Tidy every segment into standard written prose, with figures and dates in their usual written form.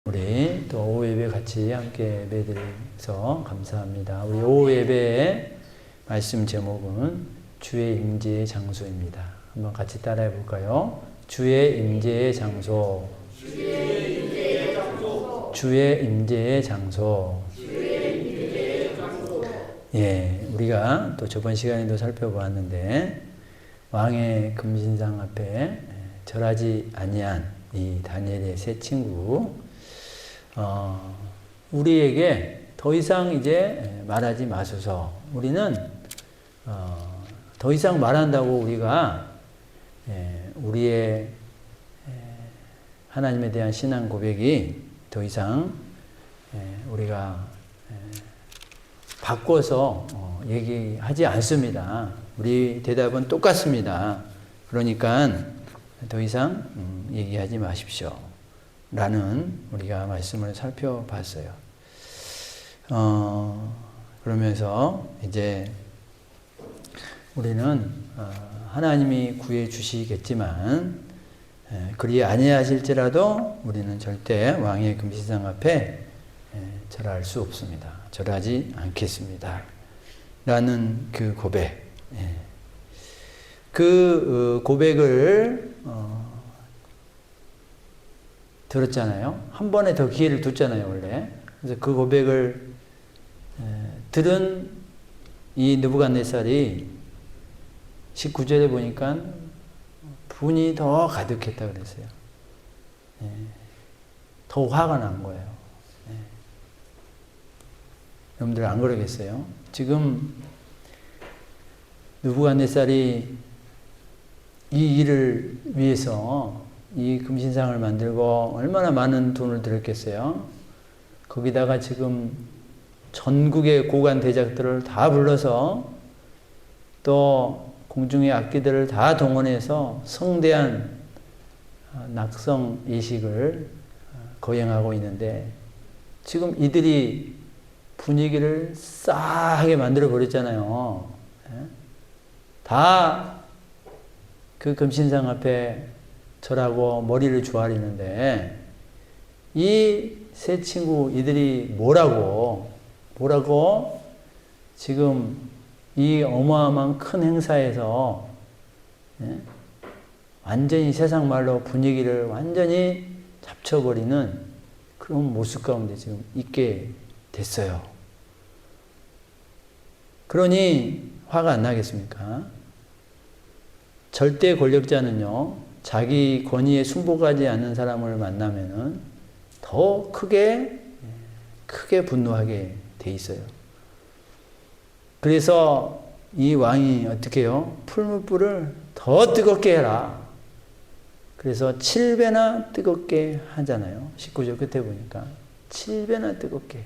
우리 또 오후 예배 같이 함께 예배드려서 감사합니다. 우리 오후 예배의 말씀 제목은 주의 임재의 장소입니다. 한번 같이 따라해 볼까요? 주의 임재의 장소. 주의 임재의 장소. 주의 임재의 장소. 주의 임재의 장소. 예, 우리가 또 저번 시간에도 살펴보았는데 왕의 금신상 앞에 절하지 아니한 이 다니엘의 세 친구, 우리에게 더 이상 이제 말하지 마소서. 우리는 더 이상 말한다고 우리가 우리의 하나님에 대한 신앙 고백이 더 이상 우리가 바꿔서 얘기하지 않습니다. 우리 대답은 똑같습니다. 그러니까 더 이상 얘기하지 마십시오. 라는 우리가 말씀을 살펴봤어요. 그러면서 이제 우리는 하나님이 구해 주시겠지만 그리 아니하실지라도 우리는 절대 왕의 금신상 앞에 절할 수 없습니다. 절하지 않겠습니다. 라는 그 고백. 그 고백을 들었잖아요. 한 번에 더 기회를 뒀잖아요, 원래. 그래서 그 고백을 들은 이 느부갓네살이 19절에 보니까 분이 더 가득했다 그랬어요. 더 화가 난 거예요. 여러분들 안 그러겠어요? 지금 느부갓네살이 이 일을 위해서 이 금신상을 만들고 얼마나 많은 돈을 들였겠어요? 거기다가 지금 전국의 고관 대작들을 다 불러서 또 공중의 악기들을 다 동원해서 성대한 낙성 예식을 거행하고 있는데 지금 이들이 분위기를 싸하게 만들어 버렸잖아요. 다 그 금신상 앞에 절하고 머리를 조아리는데 이 세 친구 이들이 뭐라고 지금 이 어마어마한 큰 행사에서 완전히 세상 말로 분위기를 완전히 잡쳐버리는 그런 모습 가운데 지금 있게 됐어요. 그러니 화가 안 나겠습니까? 절대 권력자는요, 자기 권위에 순복하지 않는 사람을 만나면은 더 크게 분노하게 돼 있어요. 그래서 이 왕이 어떻게 해요? 풀무불을 더 뜨겁게 해라. 그래서 7배나 뜨겁게 하잖아요. 19절 끝에 보니까 7배나 뜨겁게.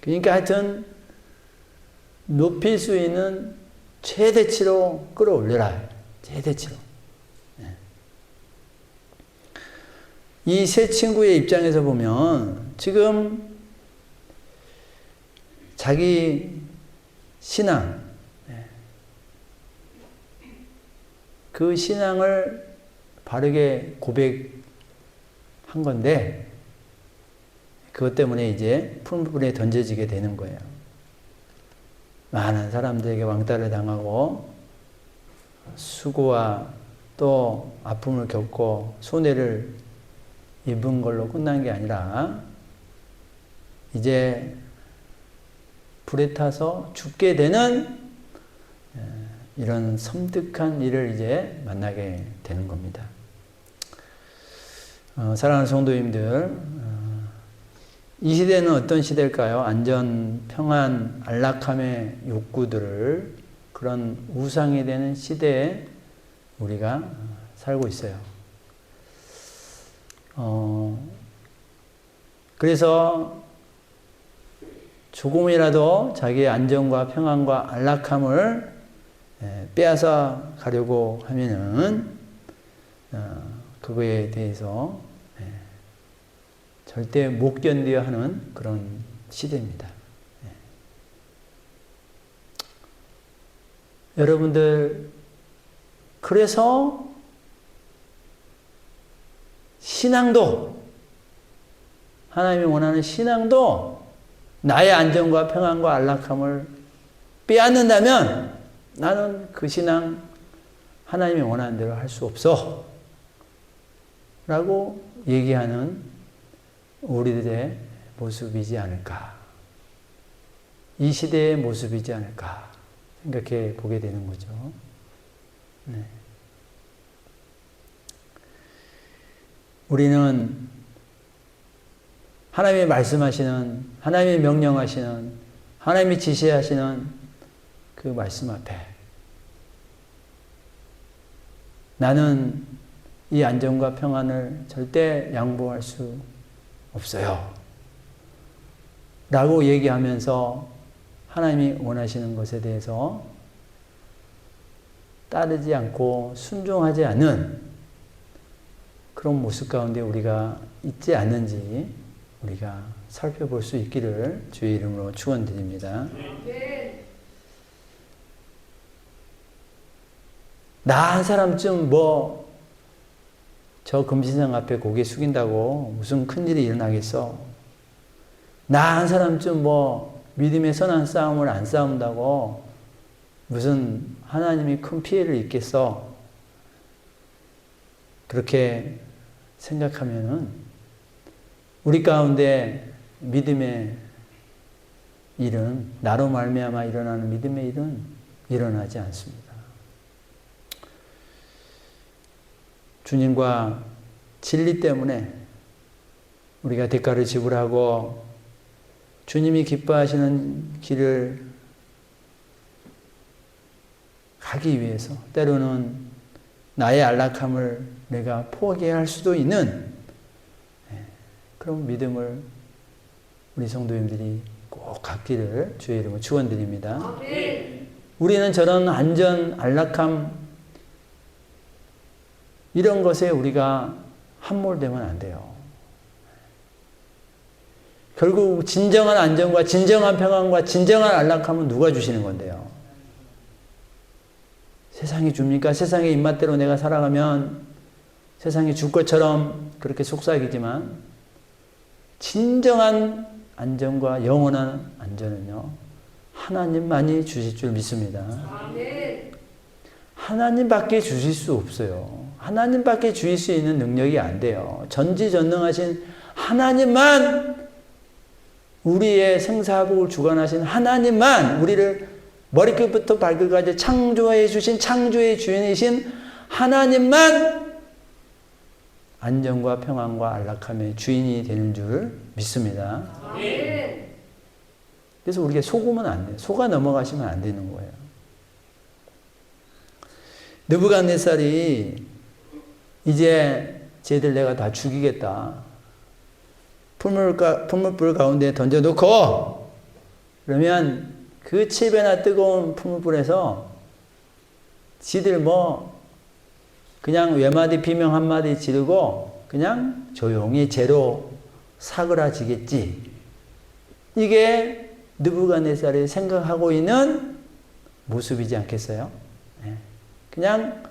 그러니까 하여튼 높일 수 있는 최대치로 끌어올려라. 최대치로. 이 세 친구의 입장에서 보면 지금 자기 신앙, 그 신앙을 바르게 고백한 건데 그것 때문에 이제 풀무불에 던져지게 되는 거예요. 많은 사람들에게 왕따를 당하고 수고와 또 아픔을 겪고 손해를 입은 걸로 끝난 게 아니라 이제 불에 타서 죽게 되는 이런 섬뜩한 일을 이제 만나게 되는 겁니다. 사랑하는 성도님들, 이 시대는 어떤 시대일까요? 안전, 평안, 안락함의 욕구들을 그런 우상이 되는 시대에 우리가 살고 있어요. 그래서 조금이라도 자기의 안전과 평안과 안락함을 빼앗아 가려고 하면은 그거에 대해서 절대 못 견뎌야 하는 그런 시대입니다. 여러분들, 그래서 신앙도, 하나님이 원하는 신앙도 나의 안정과 평안과 안락함을 빼앗는다면 나는 그 신앙 하나님이 원하는 대로 할 수 없어 라고 얘기하는 우리들의 모습이지 않을까, 이 시대의 모습이지 않을까 생각해 보게 되는 거죠. 네. 우리는 하나님이 말씀하시는, 하나님이 명령하시는, 하나님이 지시하시는 그 말씀 앞에 나는 이 안정과 평안을 절대 양보할 수 없어요 라고 얘기하면서 하나님이 원하시는 것에 대해서 따르지 않고 순종하지 않는 그런 모습 가운데 우리가 있지 않는지 우리가 살펴볼 수 있기를 주의 이름으로 축원드립니다. 나 한 사람쯤 저 금신상 앞에 고개 숙인다고 무슨 큰일이 일어나겠어? 나 한 사람쯤 믿음의 선한 싸움을 안 싸운다고 무슨 하나님이 큰 피해를 입겠어? 그렇게 생각하면은 우리 가운데 믿음의 일은, 나로 말미암아 일어나는 믿음의 일은 일어나지 않습니다. 주님과 진리 때문에 우리가 대가를 지불하고 주님이 기뻐하시는 길을 가기 위해서 때로는 나의 안락함을 내가 포기해야 할 수도 있는 그런 믿음을 우리 성도님들이 꼭 갖기를 주의 이름으로 축원드립니다. 우리는 저런 안전, 안락함 이런 것에 우리가 함몰되면 안 돼요. 결국 진정한 안정과 진정한 평안과 진정한 안락함은 누가 주시는 건데요? 세상이 줍니까? 세상의 입맛대로 내가 살아가면 세상이 줄 것처럼 그렇게 속삭이지만 진정한 안정과 영원한 안전은요, 하나님만이 주실 줄 믿습니다. 하나님밖에 주실 수 없어요. 하나님밖에 주실 수 있는 능력이 안 돼요. 전지전능하신 하나님만, 우리의 생사복을 주관하신 하나님만, 우리를 머리끝부터 발끝까지 창조해 주신 창조의 주인이신 하나님만 안정과 평안과 안락함의 주인이 되는 줄 믿습니다. 그래서 우리가 속으면 안 돼요. 속아 넘어가시면 안 되는 거예요. 느부갓네살이 이제 쟤들 내가 다 죽이겠다. 풀무불 가운데 던져놓고 그러면 그 7배나 뜨거운 풀무불에서 지들 그냥 외마디 비명 한마디 지르고 그냥 조용히 죄로 사그라지겠지. 이게 느부갓네살이 생각하고 있는 모습이지 않겠어요? 그냥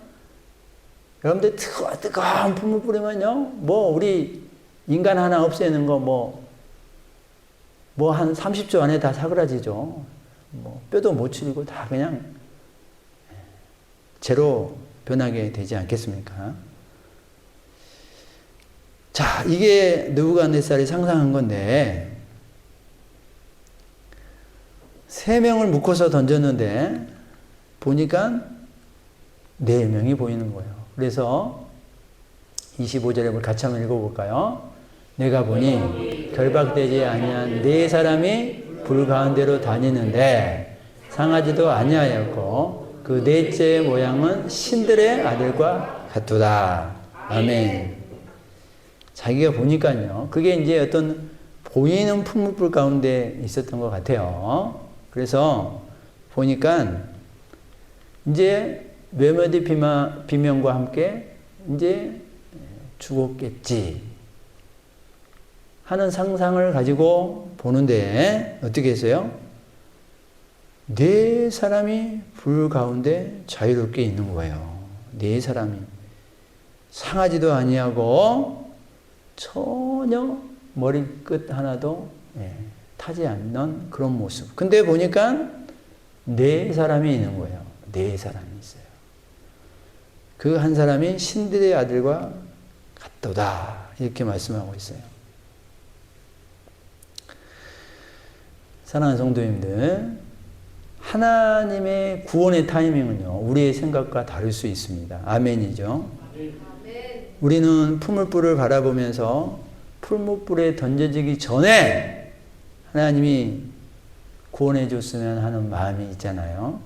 여러분들 뜨거운 품을 뿌리면요, 우리 인간 하나 없애는 거 한 30초 안에 다 사그라지죠. 뼈도 못 추리고 다 그냥 재로 변하게 되지 않겠습니까? 자, 이게 느부갓네살이 상상한 건데 3명을 묶어서 던졌는데 보니까 4명이 보이는 거예요. 그래서 25절에 같이 한번 읽어볼까요? 내가 보니 결박되지 아니한 4사람이 불 가운데로 다니는데 상하지도 아니하였고 그 넷째의 모양은 신들의 아들과 같도다. 아멘. 자기가 보니까요, 그게 이제 어떤 보이는 풀무불 가운데 있었던 것 같아요. 그래서 보니까 이제 외마디 비명과 함께 이제 죽었겠지 하는 상상을 가지고 보는데 어떻게 했어요? 4사람이 불 가운데 자유롭게 있는 거예요. 4사람이 상하지도 아니하고 전혀 머리끝 하나도 타지 않는 그런 모습. 근데 보니까 네 사람이 있는 거예요. 네 사람이 있어요. 그 한 사람이 신들의 아들과 같도다. 이렇게 말씀하고 있어요. 사랑하는 성도님들, 하나님의 구원의 타이밍은요, 우리의 생각과 다를 수 있습니다. 아멘이죠. 우리는 풀무불을 바라보면서 풀무불에 던져지기 전에 하나님이 구원해 줬으면 하는 마음이 있잖아요.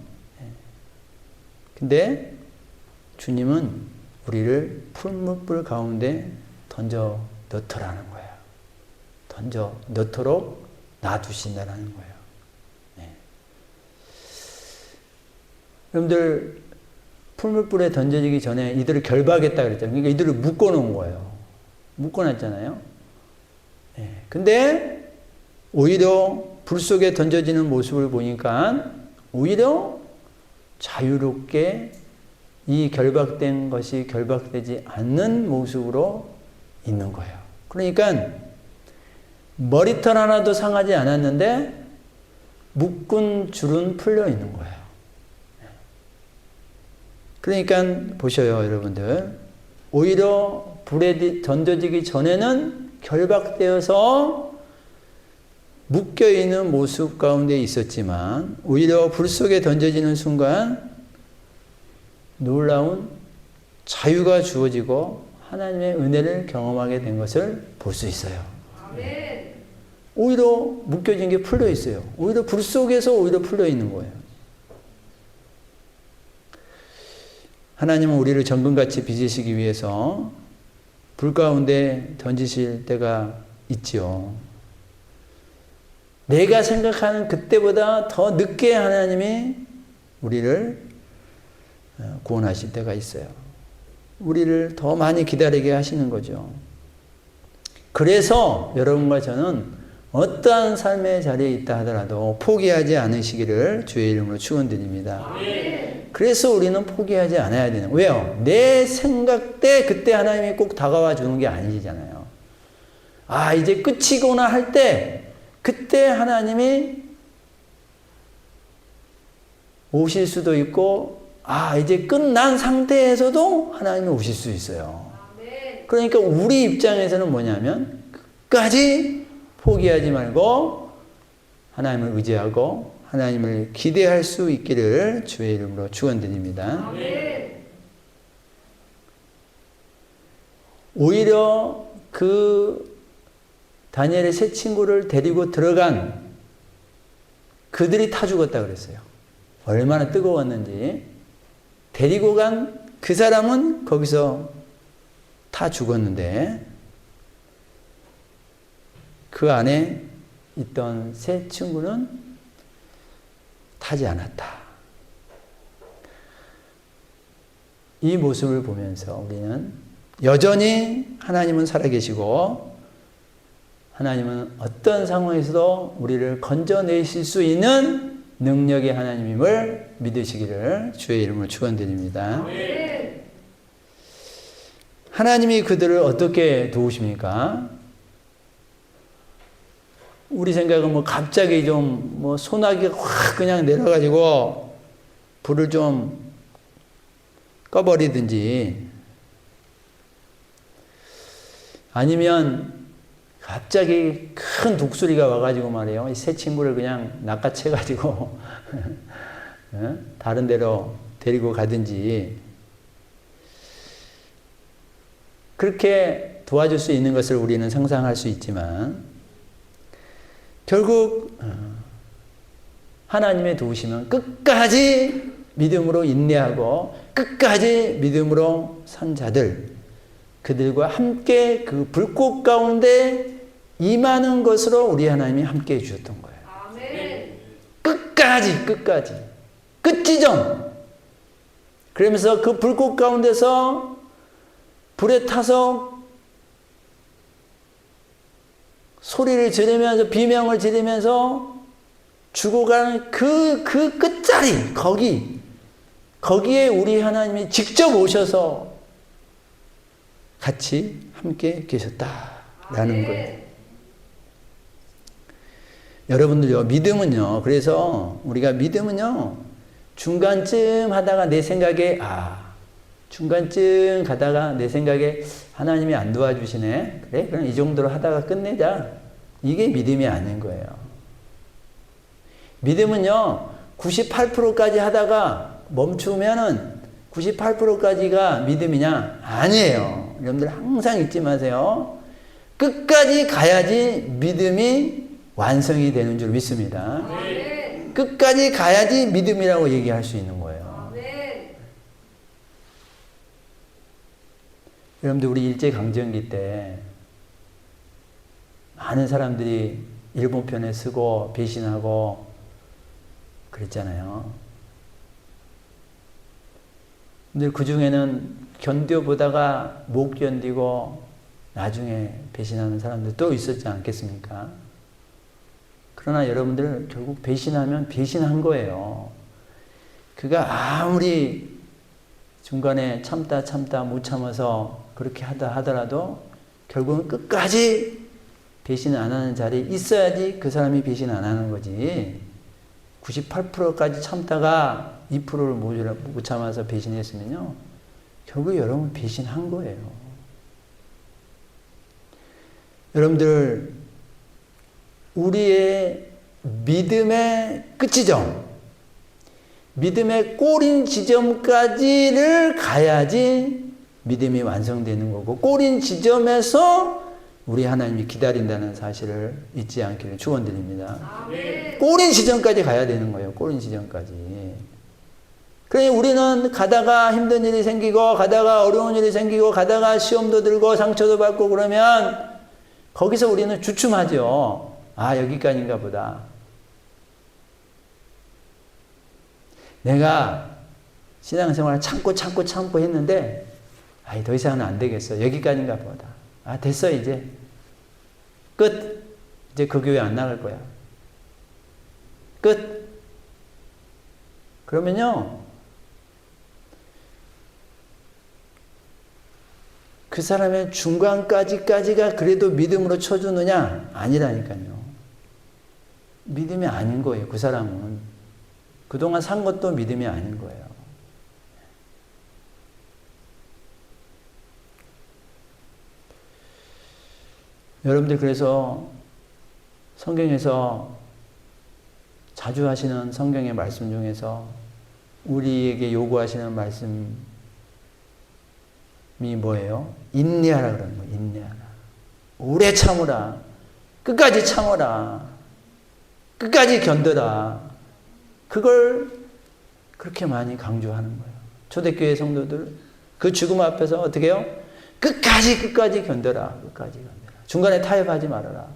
근데 주님은 우리를 풀무불 가운데 던져 넣더라는 거예요. 던져 넣도록 놔두신다는 거예요. 여러분들, 풀무불에 던져지기 전에 이들을 결박했다 그랬잖아요. 그러니까 이들을 묶어놓은 거예요. 묶어놨잖아요. 근데 오히려 불 속에 던져지는 모습을 보니까 오히려 자유롭게 이 결박된 것이 결박되지 않는 모습으로 있는 거예요. 그러니까 머리털 하나도 상하지 않았는데 묶은 줄은 풀려 있는 거예요. 그러니까 보셔요, 여러분들. 오히려 불에 던져지기 전에는 결박되어서 묶여있는 모습 가운데 있었지만 오히려 불 속에 던져지는 순간 놀라운 자유가 주어지고 하나님의 은혜를 경험하게 된 것을 볼 수 있어요. 아멘. 오히려 묶여진 게 풀려 있어요. 오히려 불 속에서 오히려 풀려 있는 거예요. 하나님은 우리를 정금같이 빚으시기 위해서 불 가운데 던지실 때가 있지요. 내가 생각하는 그때보다 더 늦게 하나님이 우리를 구원하실 때가 있어요. 우리를 더 많이 기다리게 하시는 거죠. 그래서 여러분과 저는 어떠한 삶의 자리에 있다 하더라도 포기하지 않으시기를 주의 이름으로 축원드립니다. 그래서 우리는 포기하지 않아야 되는 거예요. 왜요? 내 생각 때 그때 하나님이 꼭 다가와 주는 게 아니잖아요. 아, 이제 끝이구나 할 때 그때 하나님이 오실 수도 있고, 아, 이제 끝난 상태에서도 하나님이 오실 수 있어요. 그러니까 우리 입장에서는 뭐냐면 끝까지 포기하지 말고 하나님을 의지하고 하나님을 기대할 수 있기를 주의 이름으로 축원드립니다. 오히려 그 다니엘의 세 친구를 데리고 들어간 그들이 타 죽었다 그랬어요. 얼마나 뜨거웠는지. 데리고 간 그 사람은 거기서 타 죽었는데 그 안에 있던 세 친구는 타지 않았다. 이 모습을 보면서 우리는 여전히 하나님은 살아계시고 하나님은 어떤 상황에서도 우리를 건져내실 수 있는 능력의 하나님임을 믿으시기를 주의 이름으로 축원드립니다. 하나님이 그들을 어떻게 도우십니까? 우리 생각은 뭐 갑자기 좀 뭐 소나기가 확 그냥 내려가지고 불을 좀 꺼버리든지 아니면 갑자기 큰 독수리가 와가지고 말이에요. 이 새 친구를 그냥 낚아채가지고 다른 데로 데리고 가든지 그렇게 도와줄 수 있는 것을 우리는 상상할 수 있지만 결국 하나님의 도우심은 끝까지 믿음으로 인내하고 끝까지 믿음으로 산 자들 그들과 함께 그 불꽃 가운데 임하는 것으로 우리 하나님이 함께 해주셨던 거예요. 아멘. 끝까지 끝지점. 그러면서 그 불꽃 가운데서 불에 타서 소리를 지르면서 비명을 지르면서 죽어가는 그 끝자리 거기에 우리 하나님이 직접 오셔서 같이 함께 계셨다. 라는 거예요. 여러분들요, 믿음은요, 그래서 우리가 믿음은요, 중간쯤 하다가 내 생각에, 중간쯤 가다가 내 생각에 하나님이 안 도와주시네. 그래? 그럼 이 정도로 하다가 끝내자. 이게 믿음이 아닌 거예요. 믿음은요, 98%까지 하다가 멈추면은 98%까지가 믿음이냐? 아니에요. 여러분들 항상 잊지 마세요. 끝까지 가야지 믿음이 완성이 되는 줄 믿습니다. 아멘. 끝까지 가야지 믿음이라고 얘기할 수 있는 거예요. 아멘. 여러분들 우리 일제강점기 때 많은 사람들이 일본 편에 쓰고 배신하고 그랬잖아요. 근데 그 중에는 견뎌보다가 못 견디고 나중에 배신하는 사람들 또 있었지 않겠습니까? 그러나 여러분들 결국 배신하면 배신한 거예요. 그가 아무리 중간에 참다 못 참아서 그렇게 하더라도 결국은 끝까지 배신 안 하는 자리에 있어야지 그 사람이 배신 안 하는 거지. 98%까지 참다가 2%를 못 참아서 배신했으면요, 결국 여러분 배신한 거예요. 여러분들 우리의 믿음의 끝지점, 믿음의 꼬린 지점까지를 가야지 믿음이 완성되는 거고, 꼬린 지점에서 우리 하나님이 기다린다는 사실을 잊지 않기를 축원드립니다. 아멘. 꼬린 지점까지 가야 되는 거예요. 꼬린 지점까지. 그러니 우리는 가다가 힘든 일이 생기고, 가다가 어려운 일이 생기고, 가다가 시험도 들고 상처도 받고 그러면 거기서 우리는 주춤하죠. 여기까지인가 보다. 내가 신앙생활을 참고 했는데 더 이상은 안 되겠어. 여기까지인가 보다. 됐어 이제. 끝. 이제 그 교회 안 나갈 거야. 끝. 그러면요, 그 사람의 중간까지가 그래도 믿음으로 쳐주느냐? 아니라니까요. 믿음이 아닌 거예요. 그 사람은 그동안 산 것도 믿음이 아닌 거예요. 여러분들 그래서 성경에서 자주 하시는 성경의 말씀 중에서 우리에게 요구하시는 말씀이 뭐예요? 인내하라 그러는 거예요. 인내하라. 오래 참으라. 끝까지 참으라. 끝까지 견뎌라. 그걸 그렇게 많이 강조하는 거예요. 초대교회 성도들 그 죽음 앞에서 어떻게 해요? 끝까지 견뎌라. 끝까지 견뎌라. 중간에 타협하지 말아라.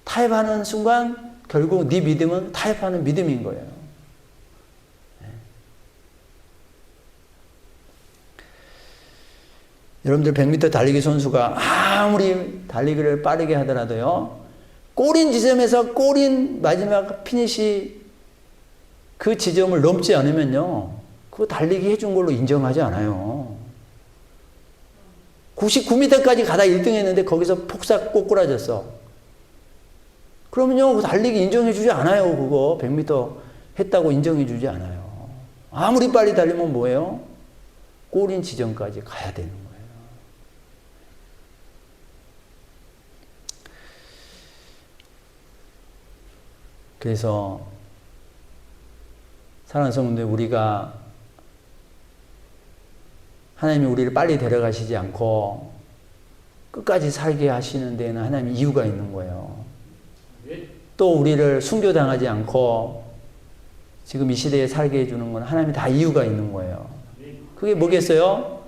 타협하는 순간 결국 네 믿음은 타협하는 믿음인 거예요. 네. 여러분들 100m 달리기 선수가 아무리 달리기를 빠르게 하더라도요, 꼬린 지점에서 꼬린 마지막 피니시 그 지점을 넘지 않으면요, 그거 달리기 해준 걸로 인정하지 않아요. 99m까지 가다 1등 했는데 거기서 폭삭 꼬꾸라졌어. 그러면요, 달리기 인정해주지 않아요. 그거 100m 했다고 인정해주지 않아요. 아무리 빨리 달리면 뭐예요? 꼬린 지점까지 가야 되는 거예요. 그래서 사랑하는 성도들, 우리가 하나님이 우리를 빨리 데려가시지 않고 끝까지 살게 하시는 데는 하나님이 이유가 있는 거예요. 또 우리를 순교당하지 않고 지금 이 시대에 살게 해주는 건 하나님이 다 이유가 있는 거예요. 그게 뭐겠어요?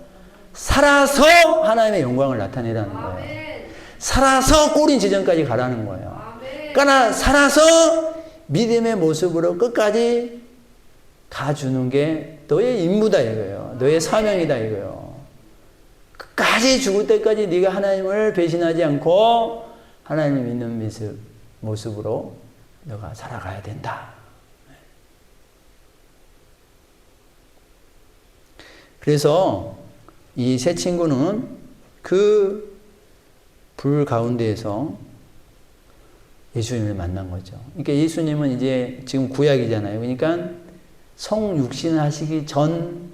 살아서 하나님의 영광을 나타내라는 거예요. 살아서 꼬린 지점까지 가라는 거예요. 그러니까 살아서 믿음의 모습으로 끝까지 가주는 게 너의 임무다 이거예요. 너의 사명이다 이거예요. 끝까지 죽을 때까지 네가 하나님을 배신하지 않고 하나님을 믿는 모습으로 너가 살아가야 된다. 그래서 이 세 친구는 그 불 가운데에서 예수님을 만난 거죠. 그러니까 예수님은 이제 지금 구약이잖아요. 그러니까 성육신을 하시기 전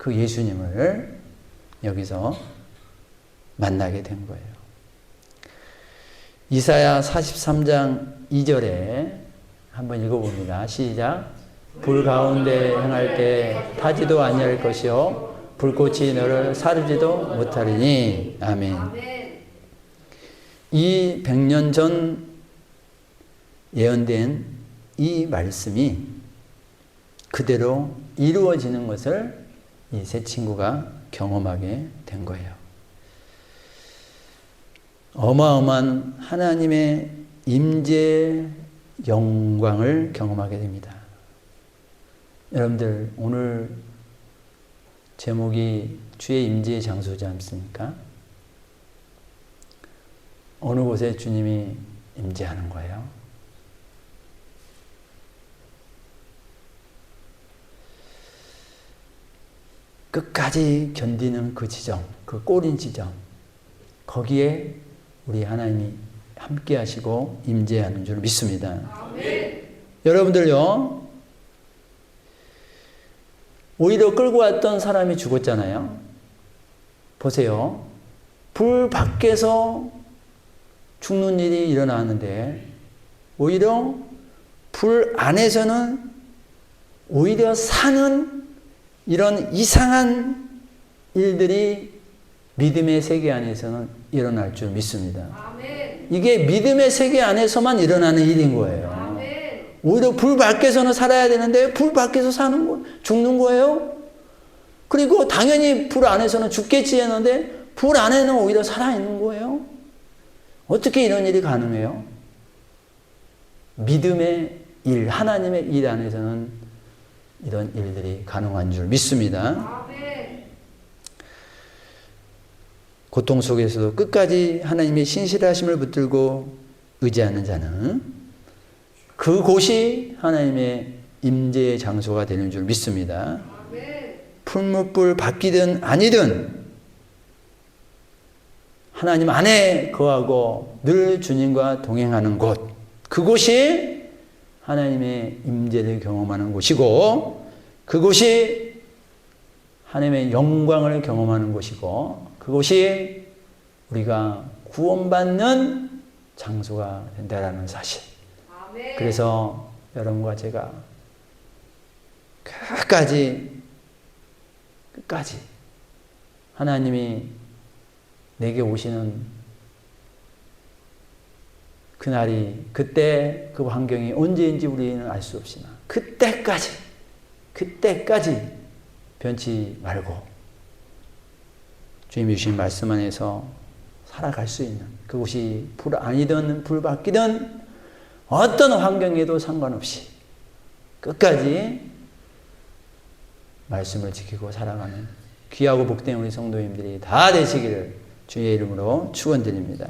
그 예수님을 여기서 만나게 된 거예요. 이사야 43장 2절에 한번 읽어봅니다. 시작. 불 가운데 행할 때 타지도 아니할 것이요 불꽃이 너를 사르지도 못하리니. 아멘. 이 100년 전 예언된 이 말씀이 그대로 이루어지는 것을 이 세 친구가 경험하게 된 거예요. 어마어마한 하나님의 임재 영광을 경험하게 됩니다. 여러분들 오늘 제목이 주의 임재의 장소지 않습니까? 어느 곳에 주님이 임재하는 거예요? 끝까지 견디는 그 지점, 그 꼬린 지점, 거기에 우리 하나님이 함께 하시고 임재하는 줄 믿습니다. 아멘. 여러분들요, 오히려 끌고 왔던 사람이 죽었잖아요. 보세요. 불 밖에서 죽는 일이 일어나는데 오히려 불 안에서는 오히려 사는 이런 이상한 일들이 믿음의 세계 안에서는 일어날 줄 믿습니다. 아멘. 이게 믿음의 세계 안에서만 일어나는 일인 거예요. 아멘. 오히려 불 밖에서는 살아야 되는데 불 밖에서 사는 거, 죽는 거예요. 그리고 당연히 불 안에서는 죽겠지 했는데 불 안에는 오히려 살아있는 거예요. 어떻게 이런 일이 가능해요? 믿음의 일, 하나님의 일 안에서는 이런 일들이 가능한 줄 믿습니다. 아멘. 고통 속에서도 끝까지 하나님의 신실하심을 붙들고 의지하는 자는 그곳이 하나님의 임재의 장소가 되는 줄 믿습니다. 아멘. 풀무불 밖이든 아니든 하나님 안에 거하고 늘 주님과 동행하는 곳, 그곳이 하나님의 임재를 경험하는 곳이고 그곳이 하나님의 영광을 경험하는 곳이고 그곳이 우리가 구원받는 장소가 된다라는 사실. 아멘. 그래서 여러분과 제가 끝까지 하나님이 내게 오시는 그날이, 그때 그 환경이 언제인지 우리는 알 수 없으나 그때까지 변치 말고 주님이 주신 말씀 안에서 살아갈 수 있는, 그곳이 불 아니든 불 밖이든 어떤 환경에도 상관없이 끝까지 말씀을 지키고 살아가는 귀하고 복된 우리 성도님들이 다 되시기를 주의 이름으로 축원드립니다.